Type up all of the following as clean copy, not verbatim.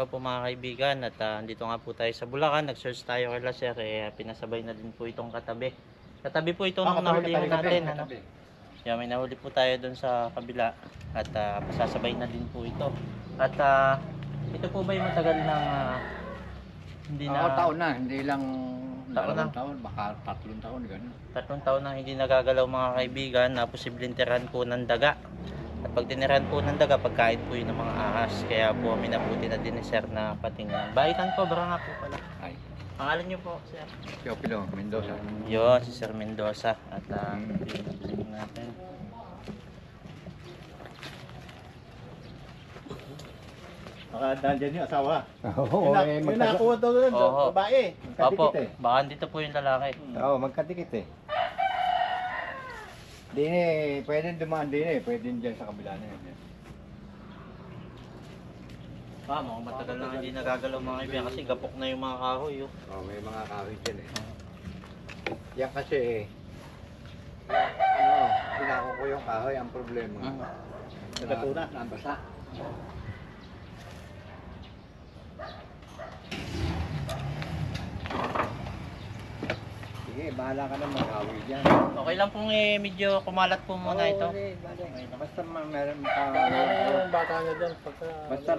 umaga po mga kaibigan at andito nga po tayo sa Bulacan. Nag-search tayo kay Sir, pinasabay na din po itong katabi. Katabi po ito nung nahulihan natin. Ano? Yeah, may nahuli po tayo doon sa kabila at pasasabay na din po ito. At ito po ba yung matagal ng hindi na... taon na, hindi lang Taon na. taon, baka 3 taon, gano'n. 3 taon na hindi nagagalaw mga kaibigan na posibleng tirahan po ng daga. At pag tinirahan po ng daga, pagkain po yun ng mga ahas. Kaya po minabuti na din ni Sir na patingnan. Baitan po, bara nga po pala. Ay, Pangalan niyo po, Sir? Teopilo, Mendoza. Yun, si Sir Mendoza. At pinapilin natin. Baka nandyan yung asawa. Oo, Yung nakakuha daw doon, Oo. babae. Opo, Magkadikit eh. baka dito po yung lalaki. Oo, magkadikit eh. Din eh, pwede dumaan din eh, pwede dyan sa kabila na yan. Mukhang matagal na hindi nagagalaw mga kaibigan kasi gapok na yung mga kahoy. Oh. Oh, may mga kahoy dyan eh. Yan kasi eh, pinako ko yung kahoy, ang problema. Nagkatuna. Nabasa. Sige, bahala ka na mag-kahoy dyan. Okay lang pong medyo kumalat po muna ito. Basta meron Yung bata niya dyan, basta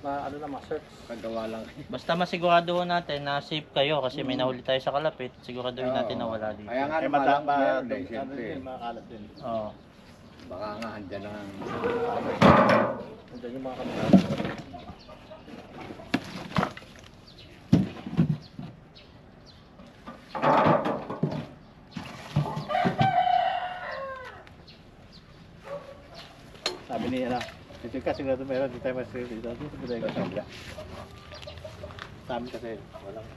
ano na, ma-search. paggawa lang. Basta masigurado natin na safe kayo kasi may nahuli tayo sa kalapit. Siguraduhin natin na wala dito. Kaya nga Eh, naman, meron eh, ano siyempre. din, makakalat din. Oo. Baka nga andyan na ang... Andyan yung mga kamera. Sabi niya na, dito kasi sigurado meron, di tayo mas-save dito. Dito ba tayo kasabla? Sa amin kasi, walang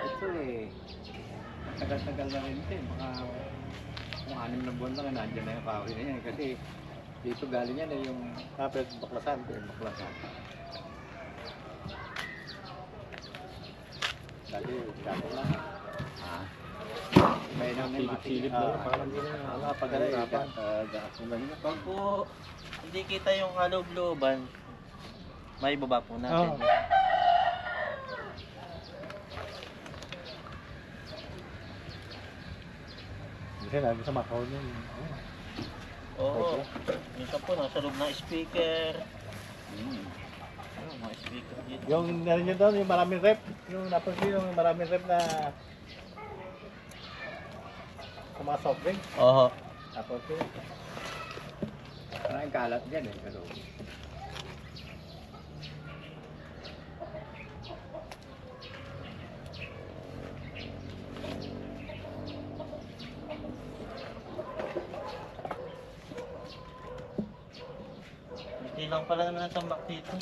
Ito eh, tagal-tagal na rin ito eh. Mga 6 na buwan lang, nandyan na yung kahoy na yan. Kasi dito galing yan eh, yung kapit baklasan. baklasan. Dati, dati lang. Ah. May nang Silip-silip lang, parang hindi na wala pag-arapan. Pag po hindi kita yung kaloob-looban, may baba po natin. Oo. Kasi lagi sa Macau yun. Oo. Minsan po nasa loob ng speaker. Mga speaker dito. Yung narin nyo doon, yung maraming rep. Yung napansin yung maraming rep na sa mga soft drink. Oo. Tapos yun. Maraming kalat dyan eh. Pero, Hindi lang pala naman ang tambak dito.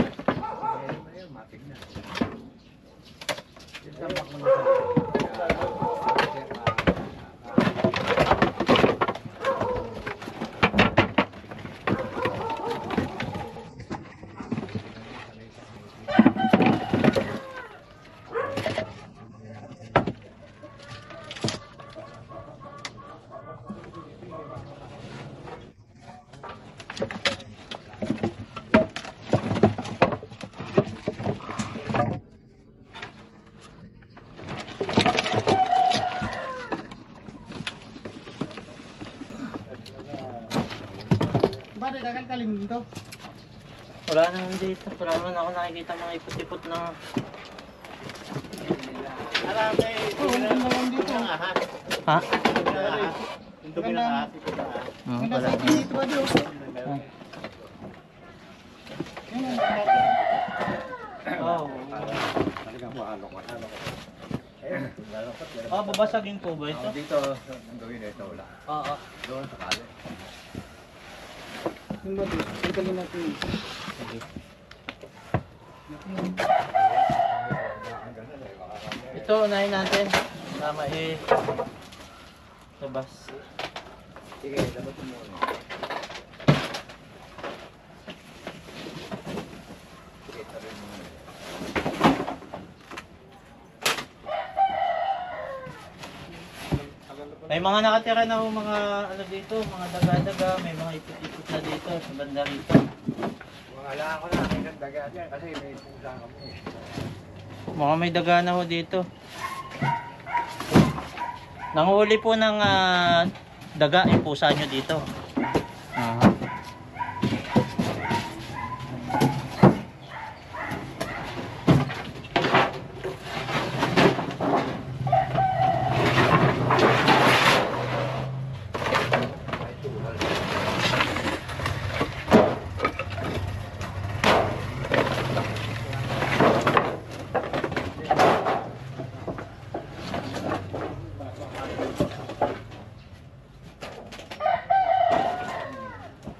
ayun, matig na. Yung tambak mo na sa Bakit kakalkalin dito? Wala naman dito. Wala naman ako nakikita mga ipot-ipot na... Alam eh, dumi ng ahas. Ha? Dumi ng ahas. Yung dumi ng ahas, ipot ng ahas. Wala. Dito ba dito? Oh. Talagang pahalo ko. Babasagin po ba ito? Dito, ang gawin ito wala. Oo. Doon sa kali. Yung ba dito? Kalkalin natin. Ito, unahin natin. Tama labas. Sige, dapat mo muna. Sige, tabi mo muna. May mga nakatira na ho mga ano dito, mga daga-daga, may mga ipit-ipit na dito sa banda rito. Wala ko na ang daga dyan kasi may pusa kami. Mga may daga na ho dito. Nanguhuli po ng daga yung pusa nyo dito.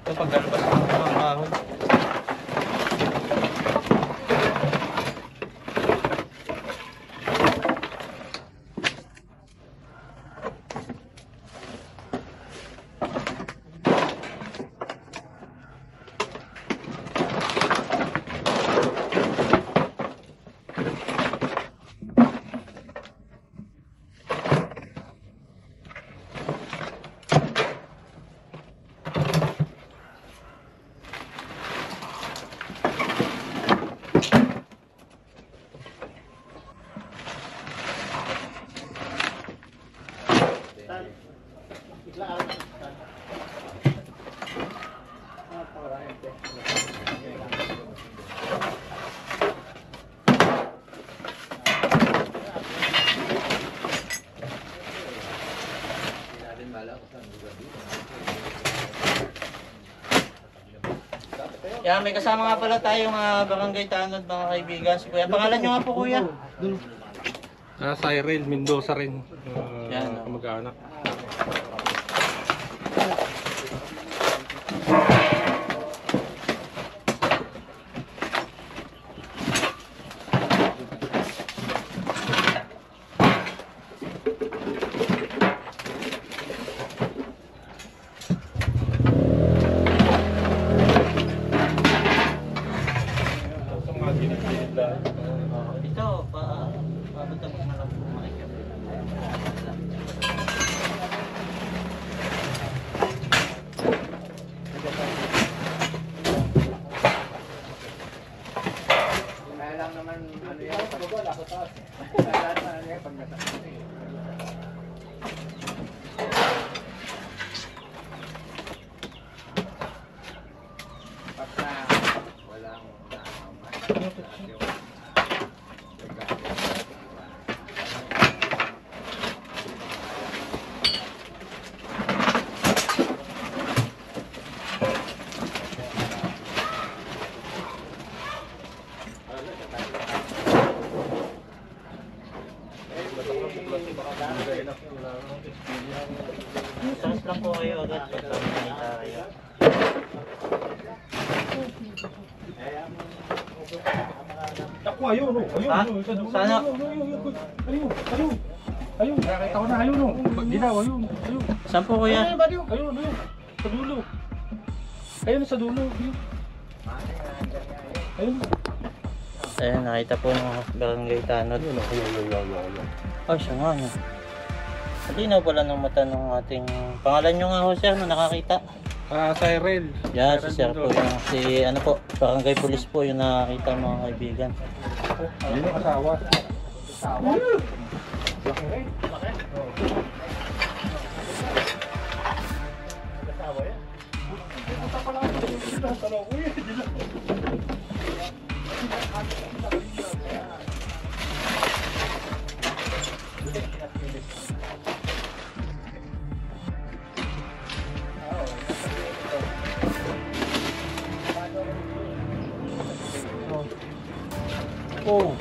Ito paglalabas ng mga kahoy. Yeah, may kasama nga pala tayong barangay tanod mga kaibigan. Si Kuya, pangalan nyo nga po Kuya? Cyril Mendoza rin. Yan, Kamag-anak. Ito, pabatang mo lang po makikip. Kaya lang naman ano yan. Kaya lang ano yan pag nasakit. Basta walang Trans lang po kayo agad. Pagkamanita kayo. Ako, ayun, no. Ayun, Ha? ayun. Sana? Ayun, nakita ko na, ayun, no. Ginaw, ayun, ayun. Saan po Kuya? Ayun, ayun. Sa dulo. Ayun, sa dulo. Ayun. Ayun. Ayan, nakita po ng barangay tanod. Ay, siya nga no. Malinaw pala ng mata ng ating... Pangalan nyo nga ho sir, na nakakita. Cyril. Yan, si sir po yung... Si ano po, barangay police po yung nakakita mga kaibigan. Ayun yung asawa. Oh.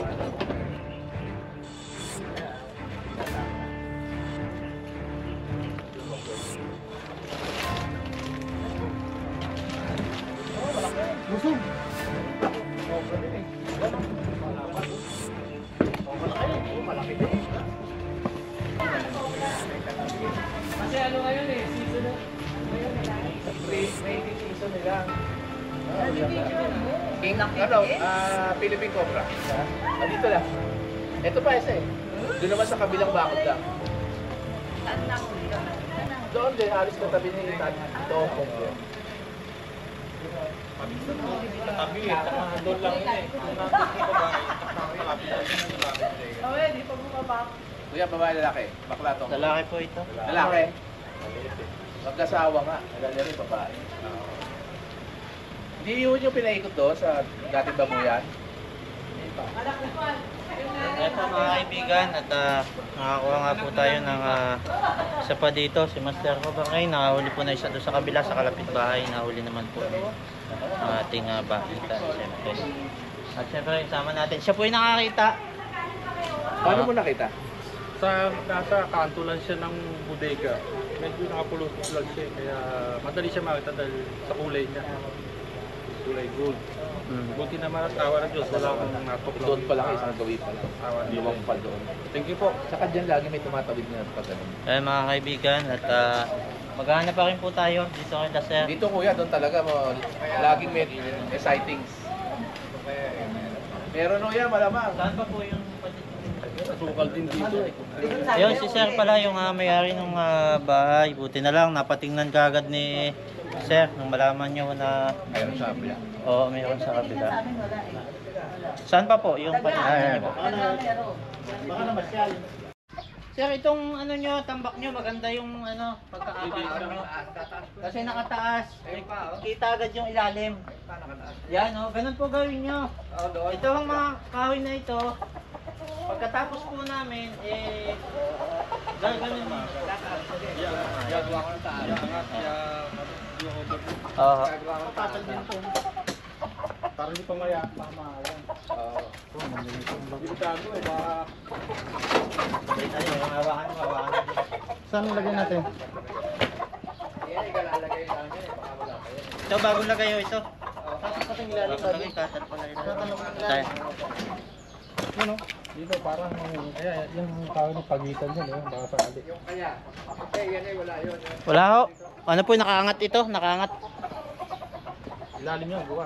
Busog. Kasi ano ngayon eh, season na. Mating season nila. King, ano, Philippine Cobra. Dito lang. Ito pa isa eh. Doon naman sa kabilang bakod lang. Doon din, alis ka tabi ni Tati. Doon po. Tabi eh, tsaka doon lang yun eh. Kung nandun yung babae, malapit lang yun ang lalaki. Kuya, babae lalaki. Bakla to. Lalaki po ito. Lalaki. Magkasawa nga. Naganda rin babae. Hindi yun yung pinaikot doon sa dating babuyan. Ito mga kaibigan at nakakuha nga po tayo ng isa pa dito, si Master Kobangay. Nakahuli po na isa doon sa kabila sa kalapit bahay. Nahuli naman po ang ating bakita. Siyempre. At siyempre sama natin. Siya po yung nakakita. Paano mo nakita? Nasa kanto lang siya ng bodega. Medyo nakapulutot lang siya kaya madali siya makita dahil sa kulay niya. Kulay gold. Buti naman at awa ng Diyos, wala akong natuklang. Doon pa lang, isang gawi pa lang. Awa ng Diyos. Lumang pa doon. Thank you po. Saka dyan lagi may tumatawid na pag ganun. Mga kaibigan at maghahanap pa rin po tayo dito kay Laser. Dito kuya, doon talaga mo, laging may sightings. Meron o yan, malamang. Saan pa po yung Sukal din dito. Ayun, si Sir pala yung may-ari ng bahay. Buti na lang, napatingnan kagad ni Sir nung malaman nyo na Mayroon sa kabila. oo, mayroon sa kabila. Saan pa po yung patingnan nyo? Baka na masyal. Sir, itong ano nyo, tambak nyo, maganda yung pagkakapaan nyo. Kasi nakataas, kita agad yung ilalim. Yan ganun po gawin nyo. Ito ang mga kahoy na ito. Pagkatapos po namin, gagawin mo. Gagawa ko ng taas. Oo. Papasal din po. Para hindi pa mamahalan. Delikado eh, baka Hawakan mo. Saan lagyan natin? Ito, bagong lagayo ito. Bagong ikatat pala ito. Tayo. ano, dito parang kaya yung tao ng pagitan niya, baka sakali. Wala ho. Ano po, nakaangat ito? Nakaangat. Ilalim niya, gawa.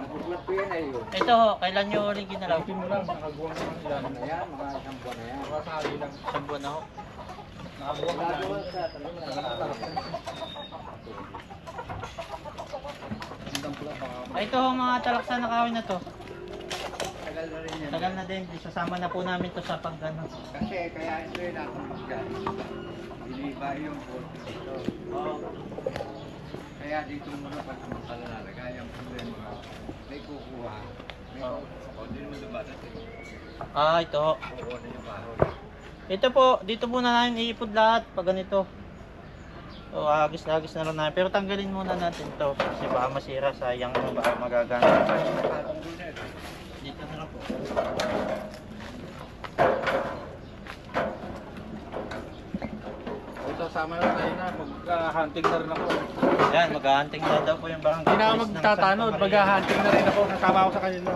Ito ho, kailan nyo uling ginalaw? Ipin mo lang, nakaguwa na ang ilalim. Ayan, mga isang buwan na yan. Baka sakali lang. Isang buwan na ho. Nakaguwa na ang Ay, ito ho, mga talaksa na kahoy na to. Tagal na rin yan. Tagal na din. Isasama na po namin to sa paggano. Kasi kaya ito yung nakapagyan. Iniba yung porto dito. Kaya dito muna pa samantala nalagay. Ang problema, may kukuha. May kukuha. Hindi naman dumadating. Ito ho. Kukuha na yung baho. Ito po, dito muna namin iipod lahat pag ganito. So, agis-agis na lang namin. Pero tanggalin muna natin to kasi baka masira, sayang baka magagamit. Nakatong doon na ito. Dito na lang po. sasama na tayo na, mag-hunting na rin ako. Yan, mag-hunting na daw po yung barangay. Hindi na ako police ng magtatanod, Santa Maria. mag-hunting na rin ako, kasama ako sa kanila.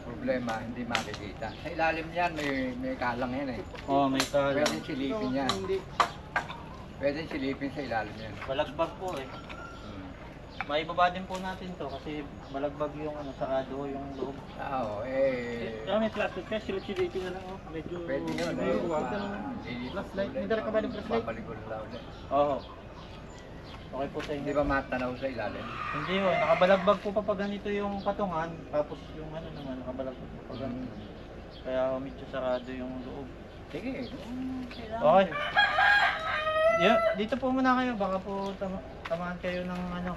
Problema, hindi makikita. Sa ilalim niyan, may kalang yan eh. May kalang. Pwede silipin yan. Pwede silipin sa ilalim yan. Balagbag po eh. Maibaba din po natin to kasi balagbag yung sarado yung loob. Oo, Kaya may plastic kaya silip-silipin na lang. Medyo pwede yun. Flashlight, may dala ka ba ng flashlight? Babalik lang ulit. Oo. Okay po sa Hindi inyo. ba matanaw sa ilalim? Hindi ho, nakabalagbag po pa ganito yung katungan, tapos yung ano naman, nakabalagbag po pa ganito. Kaya medyo sarado yung loob. Sige. Okay. Dito po muna kayo, baka po tamaan kayo ng ano.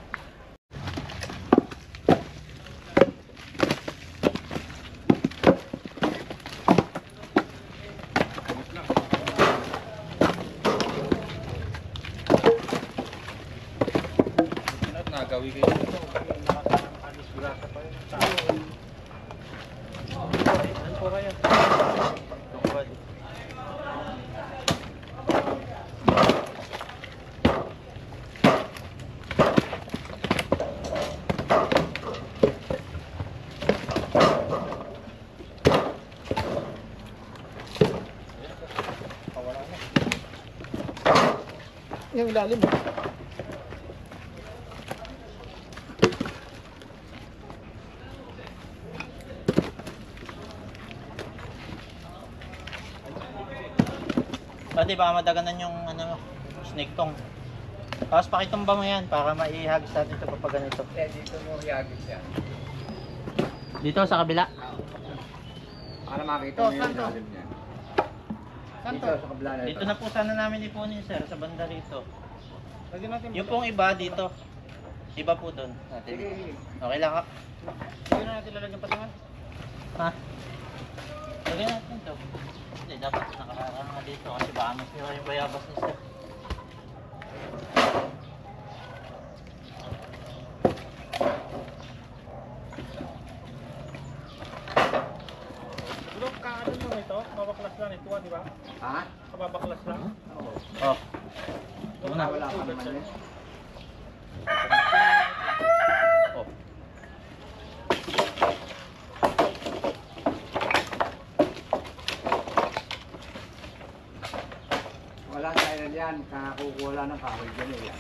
Nagawi kayo dito. Alis grasa pa yun. Ano po kayo? Tungkol. Yung ilalim mo. Pwede baka madaganan yung ano, snake tong. Tapos pakitumba mo yan para maihagis natin ito kapag ganito. Eh, dito mo hiyagis yan. Dito sa kabila. Para makita Oh, mo yung saan to? ilalim niya. Saan Dito to? sa kabila na ito. Dito na po sana namin ipunin sir, sa banda rito. Lagyan natin. Yung pong iba dito. Iba po doon. Sige. Okay lang ka. Lagyan na natin lalagyan patungan. Ha? Lagyan natin ito. Hindi, dapat nakaharang nga dito kasi baka masira yung bayabas ni sir. Bro, kaano mo ito? Babaklas lang ito, di ba? Ha? Kababaklas lang. Oo. Oh. Ito na. Wala ka naman yan. Oh. Wala tayo yan. Kakukuha lang ng kahoy dyan eh. Yan.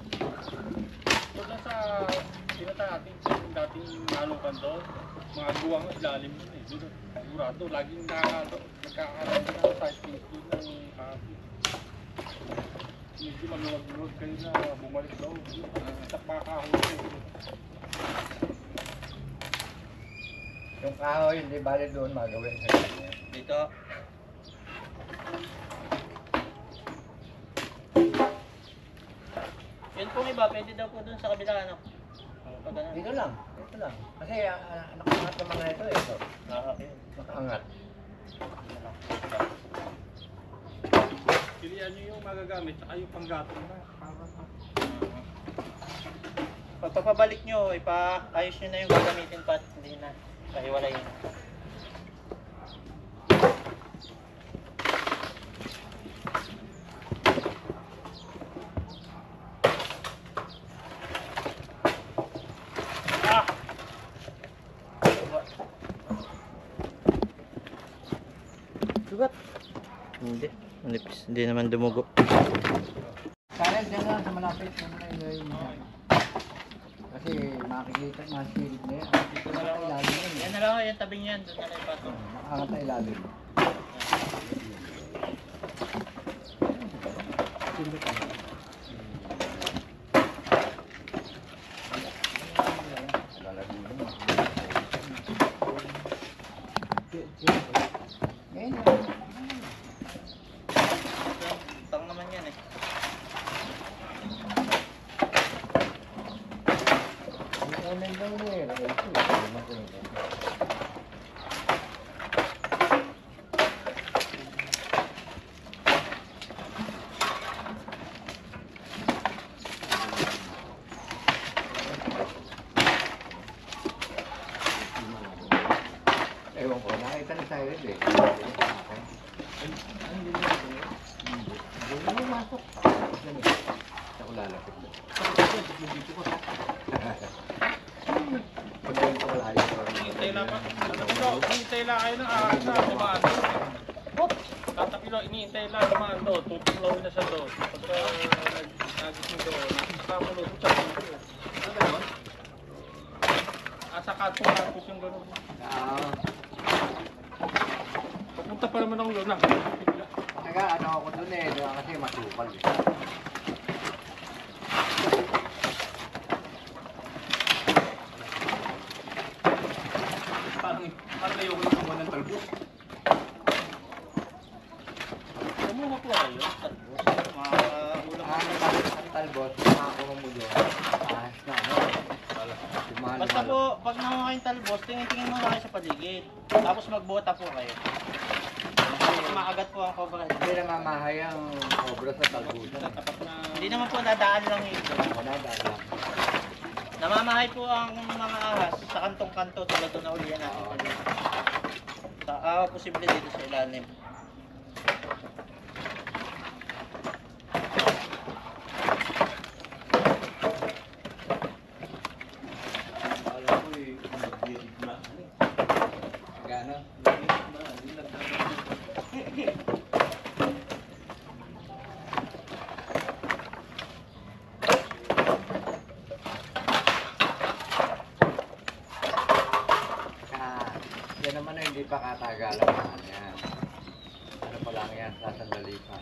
Doon lang sa pinata natin yung dating nalukan doon. Mga guwang ilalim yun eh. Doon, sigurado, laging nagkakaroon na sa space doon ng kahoy. Medyo maluwag-luwag kayo na bumalik daw. Takpakahoy kayo. Yung kahoy, hindi bali doon magawin sa kanya. Dito. Yun pong iba, pwede daw po dun sa kabila, ano? Pag ganun. Dito lang. Dito lang. Kasi nakaangat naman na ito eh. Ito. Okay. Nakaangat. Pilihan nyo yung magagamit at yung panggatong na. Pagpapabalik nyo, ipaayos nyo na yung gagamitin pa at hindi na. Pahiwalay nyo. Ah! Sugat. Hindi. Nipis. Hindi naman dumugo. Sana dyan lang sa malapit. Kasi makikita, masilip na yan. Dito na lang ilalim yan. Yan na lang, yan tabing yan. Doon na lang ipatong. Nakaangat na ilalim. Ngayon lang. Tang naman yan eh. Ang unan daw niya eh. Ito, naman ko nito. Ewan ko, nakita ni Cyrus eh. Hindi na pumasok. Ako lalapit na. Pagkain ko wala yun. Hintay lang pa. Tatapilo, hinihintay lang kayo ng ahas na kumando. Tatapilo, inihintay lang kumando. Tutuklaw na siya doon. Pagka nagising doon, nakamulo sa dito. Ano ba yun? Sa katong-katong yung gano'n. Papunta pa naman ako doon na. Nag-ano ako dun eh, kasi masukal eh. Parang ayoko na kumuha ng talbos. Kumuha po kayo. Ulam. Ang talbos, makakuha mo doon. Ahas na, ano? Basta po, pag nakuha kayong talbos, tingin-tingin muna kayo sa paligid. Tapos magbota po kayo. Kasi maagat po ang cobra. Hindi na mamahay ang cobra sa talbusan. Tapat na... Hindi naman po dadaan lang yun. Wala dala. Namamahay po ang mga ahas sa kantong-kanto tulad na ulihan natin. Posible dito sa ilalim. Tatagalan naman yan. Ano pa lang yan, sasandali pa.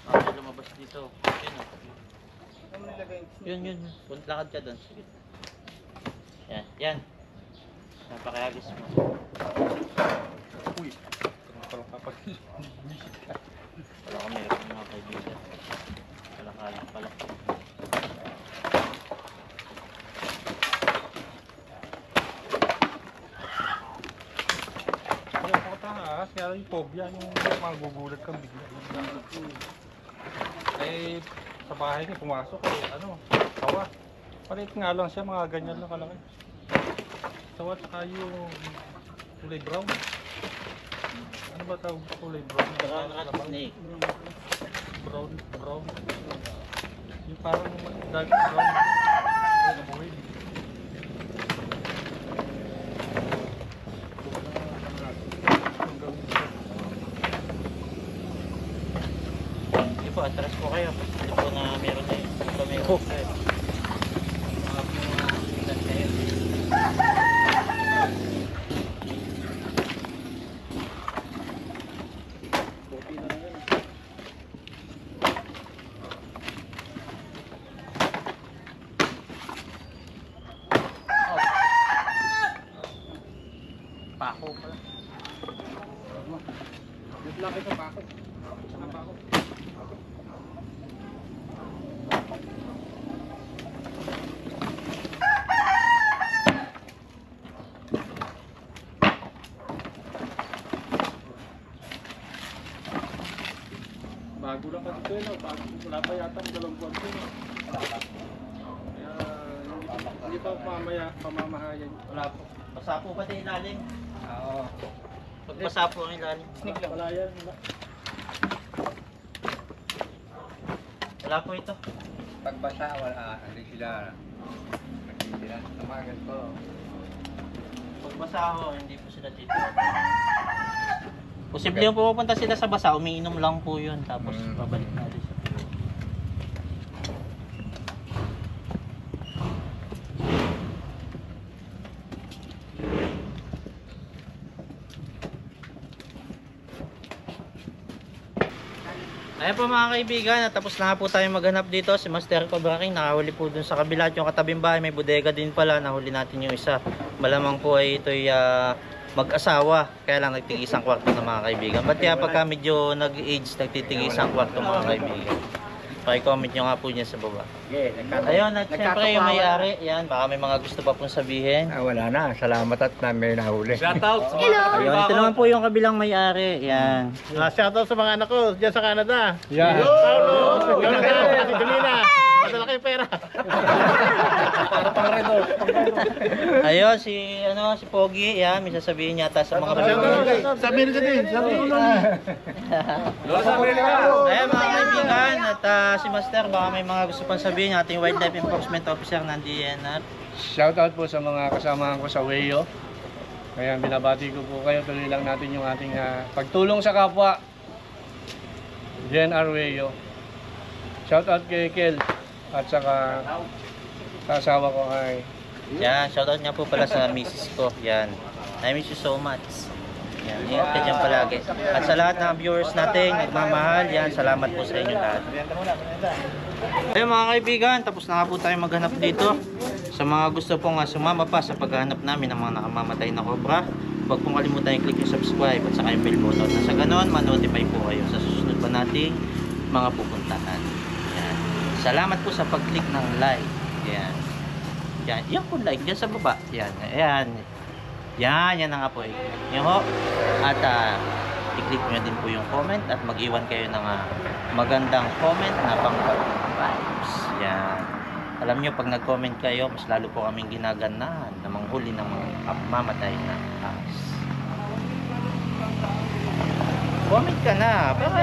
Ay, lumabas dito. Yun, yun. Lakad ka doon. Sige. Yan, yan. Napakayagis mo. Uy, parang kapag Wala ka meron mga kaibigan. Wala ka lang pala. Ano ako taas, kaya yung phobia, yung magugulat kang bigla. Eh, sa bahay niya, pumasok eh, ano, sawa. Palit nga lang siya, mga ganyan lang kalaki. Sawa, tsaka yung kulay brown. Ano ba tawag kulay brown? Brown rat snake. Brown, brown. Yung parang dark brown. Yung buhay. Sige po, atras po kayo. Hindi po na meron na yun. Ito meron kayo. Mga ilan kayo. Pako pala. Laki sa bako. Saka bako. Bago lang kasi ito yun, bago wala pa yata ang 2 buwan ito. Kaya hindi pa pamamahayan. Wala po. Basa po pati ilalim. Oo. Pag basa po ang ilalim. Snake lang. Wala yan. Wala. Wala po ito. Pagbasa, wala, hindi sila. Hindi sila. Tamagan ko. Pag basa ho, hindi po sila dito. Posible yung pupunta sila sa basa, umiinom lang po yun. Tapos babalik natin sa pulo. Ayan po mga kaibigan, tapos na nga po tayo maghanap dito. Si Master Cobra King nakahuli po dun sa kabila. Yung katabing bahay, may bodega din pala. Nahuli natin yung isa. Malamang po ay ito'y mag-asawa. Kaya lang nagtigis ang kwarto ng mga kaibigan. Ba't kaya pagka medyo nag-age, nagtitigis ang kwarto mga kaibigan? Paki-comment nyo nga po niya sa baba. Yeah, Ayun, at syempre yung may-ari. Yan, baka may mga gusto pa pong sabihin. wala na. Salamat at may nahuli. Shoutout! Ayun, ito naman po yung kabilang may-ari. Yan. Shoutout sa mga anak ko dyan sa Canada. Yeah. Paulo! Canada! Si Domina! Madala kayo pera. Para pang red oh. Ayun, si Pogi. Yan, may sasabihin yata sa mga Sabihin ka din. Sabihin Lola sa Amerika! Ayun mga kaibigan, at si Master, baka may mga gusto pang sabihin ng ating Wildlife Enforcement Officer ng DNR. Shoutout po sa mga kasama ko sa Wayo. Kaya binabati ko po kayo. Tuloy lang natin yung ating pagtulong sa kapwa. DNR Wayo. Shoutout kay Kel. At saka sa asawa ko ay Yan, shoutout nga po pala sa misis ko. Yan. I miss you so much. Yan, ingat ka dyan palagi. At sa lahat ng viewers natin, nagmamahal, yan, salamat po sa inyo lahat. Ayun mga kaibigan, tapos na nga po tayo maghanap dito. Sa mga gusto pong sumama pa sa paghahanap namin ng mga nakamamatay na cobra, huwag pong kalimutan i-click yung subscribe at saka yung bell button. Na sa ganon, ma-notify po kayo sa susunod pa nating mga pupuntahan. Yan. Salamat po sa pag-click ng like. Yan. Yan, yan po like dyan sa baba. Yan, ayan. Yan na nga po. I-click nyo ho. At i-click nyo din po yung comment at mag-iwan kayo ng magandang comment na pang-vibes. Yan. Alam nyo, pag nag-comment kayo, mas lalo po kaming ginaganahan na manghuli ng mga mamatay na ahas. Comment ka na. Para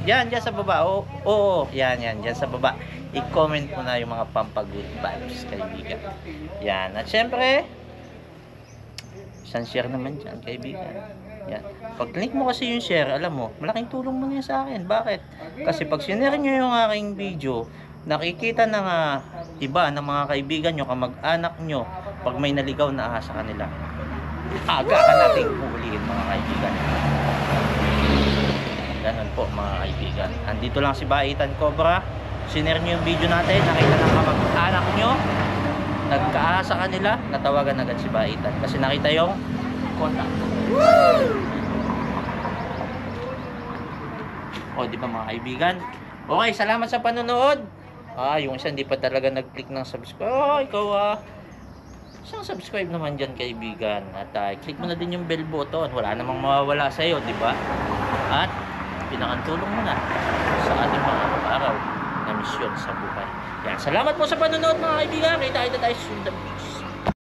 yan, dyan sa baba. Oo, yan, dyan sa baba. I-comment mo na yung mga pampag-good vibes, kaibigan. Yan. At syempre, isang share naman dyan, kaibigan. Yan. Pag click mo kasi yung share, alam mo, malaking tulong mo yan sa akin. Bakit? Kasi pag sinare nyo yung aking video, nakikita ng iba ng mga kaibigan nyo, kamag-anak nyo, pag may naligaw na ahas sa kanila, aga ka nating huhulihin mga kaibigan. Ganun po mga kaibigan. Andito lang si Baitan Cobra. Sinare nyo yung video natin, nakita ng kamag-anak nyo, nagkaahas sa kanila, natawagan agad si Baitan kasi nakita yung contact. O, di ba mga kaibigan? Okay, salamat sa panonood. Yung isa hindi pa talaga nag-click ng subscribe. Ikaw isang subscribe naman dyan, kaibigan. At click mo na din yung bell button. Wala namang mawawala sa iyo, di ba? At pinakantulong mo na sa ating mga araw na misyon sa buhay. Yan, salamat po sa panonood mga kaibigan. Kita tayo sa susunod na video.